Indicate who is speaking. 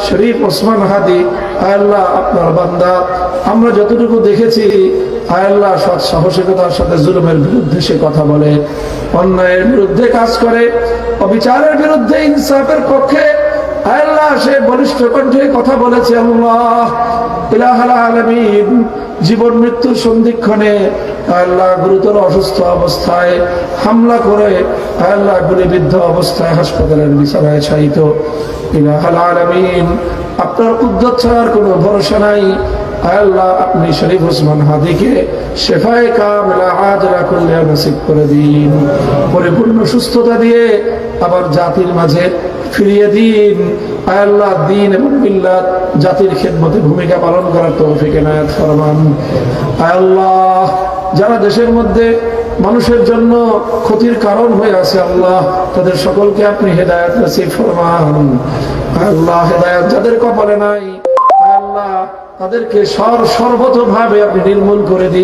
Speaker 1: শরীফ ওসমান হাদি আল্লাহ আপনার বান্দা, আমরা যতটুকু দেখেছি আল্লাহ সৎ সাহসিকতার সাথে জুলুমের বিরুদ্ধে সে কথা বলে, অন্যায়ের বিরুদ্ধে কাজ করে, অবিচারের বিরুদ্ধে ইনসাফের পক্ষে আল্লাহ সে বলিষ্ঠ কণ্ঠে কথা বলেছে। আল্লাহ ইলাহাল আলামিন জীবন মৃত্যুর সন্ধিক্ষণে আল্লাহ গুরুতর অসুস্থ অবস্থায় হামলা করে আল্লাহ গুলিবিদ্ধ অবস্থায় হাসপাতালের বিছানায় শায়িত। ইলাহাল আলামিন আপনার কুদরত ছাড়ার কোনো ভরসা নাই। আল্লাহ আপনি শরীফ ওসমান হাদিকে শেফায়ে কামিলা আজলা কুল্লিয়া নসিব করে দিন, পরিপূর্ণ সুস্থতা দিয়ে আবার জাতির মাঝে ফিরিয়ে দিন। আল্লাহ দ্বীন এবং মিল্লাত জাতির খেদমতে ভূমিকা পালন করার তৌফিক এনায়েত ফরমান। আল্লাহ যারা দেশের মধ্যে মানুষের জন্য ক্ষতির কারণ হয়ে আছে আল্লাহ তাদের সকলকে আপনি হেদায়েত নসিব ফরমান। আল্লাহ হেদায়েত যাদের কপালে নাই আল্লাহ তাদেরকে সর্বতভাবে আপনি নির্মূল করে দিন।